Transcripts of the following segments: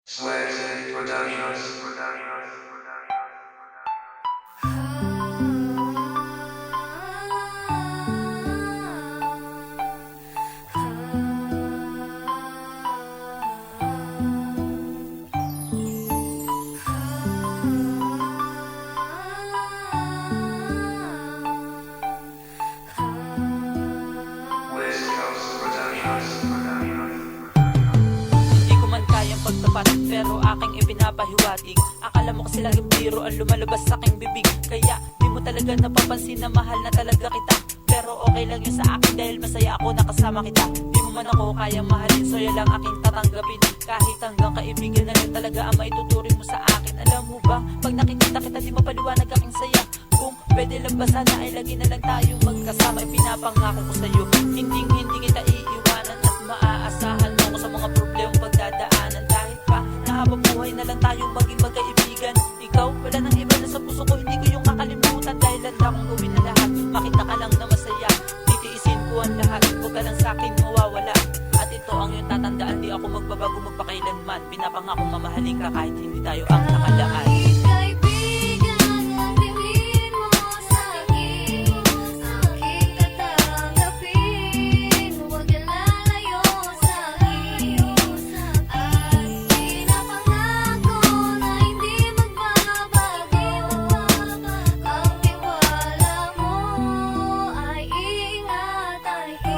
Sweat Productions. West Coast Productions. Hindi ko man kayang pagtapat, pero aking ipinapahiwatig. Akala mo kasi laging biro ang lumalabas sa aking bibig. Kaya di mo talaga napapansin na mahal na talaga kita. Pero okay lang yun sa akin dahil masaya ako nakasama kita. Di mo man ako kayang mahalin, so yan lang aking tatanggapin. Kahit hanggang kaibigan na rin talaga ang maituturing mo sa akin. Alam mo ba, pag nakikita kita di mapaliwanag aking saya. Kung pwede lang ba sana ay lagi na lang tayo magkasama. Ipinapangako ko sa'yo, hindi kita iiwanan. At maaasahan mo ko sa mga problemang pagdadaanan. Kahit pa nahabang buhay na lang tayo maging magkaibigan. Ikaw, wala nang iba na sa puso ko, hindi ko yung kakalimutan. Dahil handa kong gawin na lahat, makita ka lang na masaya. Titiisin ko ang lahat, huwag ka lang sa'kin mawawala. At ito ang iyong tatandaan, di ako magbabago magpakailanman. Pinapangako mamahalin ka kahit hindi tayo ang nakalaan. Kaibigan, ang tingin mo sa'kin, aking tatanggapin. Huwag kang lalayo sa'kin. At pinapangako na hindi magbabago. Ang tiwala mo ay ingatan ko.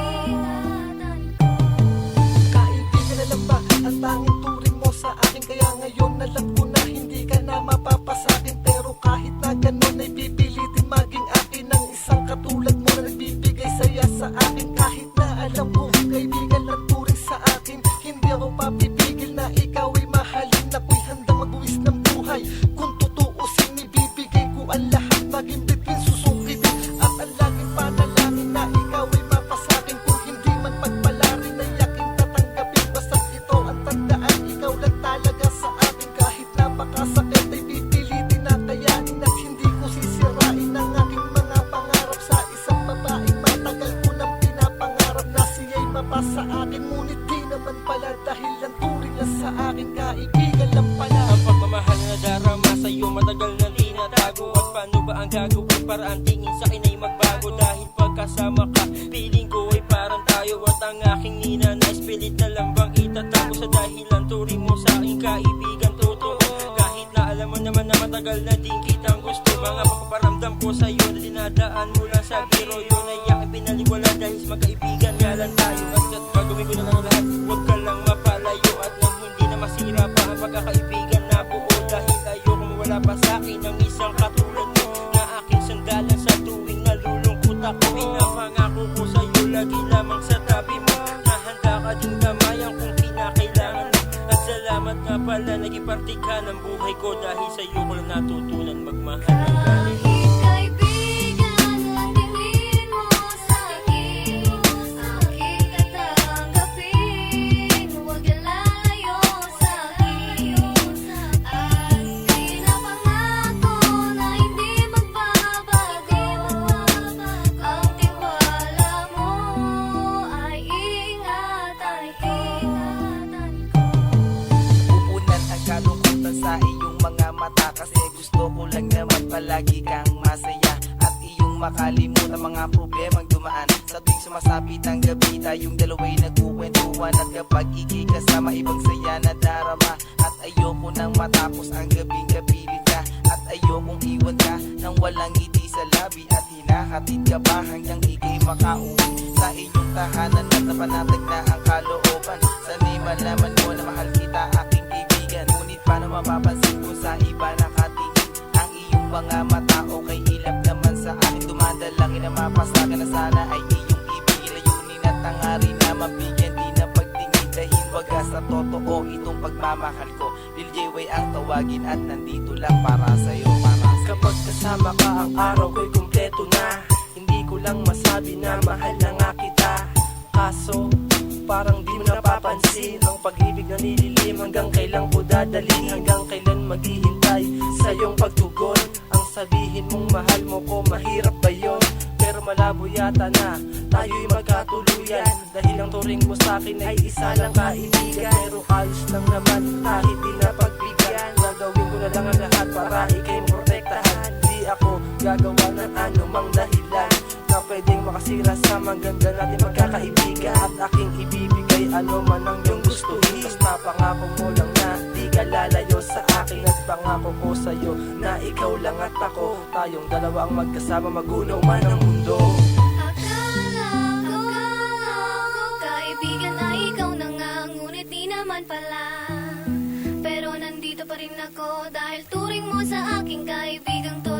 Kaibigan na lang ba ang tanging turing mo sa akin? Kaya ngayon alam ko na hindi ka na mapapasakin. Pero kahit na ganun ay pipilitin maging akin ang isang katulad mo na nagbibigay saya sa akin. Kahit na alam ko kaibigan lang turing sa akin, hindi ako papipigil na ikaw ay mahalin. Ako'y handang magbuwis ng buhay kung tutuusin, ibibigay ko ang lahat, maging bitwin susukitin. At ang laging panalangin na ikaw ay mapasakin. Kung hindi man pagpalarin ay aking tatanggapin. Basta't ito ang tandaan, ikaw lang talaga sa akin. Kahit napakasakit ay pipilitin na kayanin. At hindi ko sisirain ang aking mga pangarap sa isang babaeng matagal ko nang pinapangarap na siya'y mapasa akin. Ngunit di naman pala dahil ang turing lang sa akin, kaibigan lang pala. Ang pagmamahal na darama sa'yo matagal na tinatago. At paano ba ang gagawin para ang tingin sa'kin ay magbago? Dahil pagkasama ka, feeling ko ay parang tayo. At ang aking ninanais, pilit na lang bang itatago sa dahilan turing mo sa'king kaibigan totoo. Kahit na alam mo naman na matagal na din kitang gusto. Mga paparamdam ko sa'yo na dinadaan mo lang sa biro. Yun ay aking pinaliwala dahil sa magkaibigan nga lang tayo. At gagawin ko na lang lahat, huwag ka lang mapalayo. At nang hindi na masira pa ang pagkakaibigan na buo. Dahil ayoko mawala pa sa'kin ang isang katulad mo na aking sandalan sa tuwing nalulungkot ako. Pinapangako ko sa'yo lagi lamang sa tabi mo, na handa ka din gamayan kung kinakailangan mo. At salamat nga pala, naging parte ka ng buhay ko. Dahil sa'yo ko lang natutunan magmahal ng galing. Kaibigan, ang tingin mo sa'kin, aking tatanggapin. Huwag kang lalayo sa'kin. At pinapangako na hindi magbabago. Ang tiwala mo ay ingatan ko. Pupunan ang kalungkutan sa iyong mga mata, kasi gusto ko lang naman palagi kang masaya. At iyong makalimutan mga problemang dumaan sa tuwing sumasapit ang gabi. Tayong dalawa'y nagkukwentuhan, at kapag ikikasama ibang saya na darama. At ayoko nang matapos ang gabing kapilit ka, at ayokong iwan ka nang walang ngiti sa labi. At hinahatid ka pa hanggang ikay makauwi sa inyong tahanan. At napanatag na ang kalooban, sana'y malaman mo na mahal kita aking kaibigan. Ngunit paano mapapansin kung sa iba nakatingin ang iyong mga mata? Okay, ilap naman sa akin, dumadalangin na mapasagan na sana ay iyong ibigin. Layunin at hangarin na mabigyan di na pagtingin. Dahil wagas sa totoo itong pagmamahal ko. Lil J-Way ang tawagin at nandito lang para sa'yo, para sa'yo. Kapag kasama ka ang araw ko'y kumpleto na. Hindi ko lang masabi na mahal na nga kita. Kaso parang di mo napapansin ang pag-ibig na nililim. Hanggang kailan ko dadalhin, hanggang kailan maghihintay sa iyong pagtugon. Ang sabihin mong mahal mo ko, mahirap ba yun? Pero malabo yata na tayo'y magkatuluyan. Dahil ang turing mo sa'kin ay isa lang kaibigan. Pero ayos lang naman kahit di na pangako ko sa'yo na ikaw lang at ako, tayong dalawa ang magkasama, magunaw man ang mundo. Akala ko, kaibigan na ikaw na nga, ngunit di naman pala. Pero nandito pa rin ako dahil turing mo sa aking kaibigang to.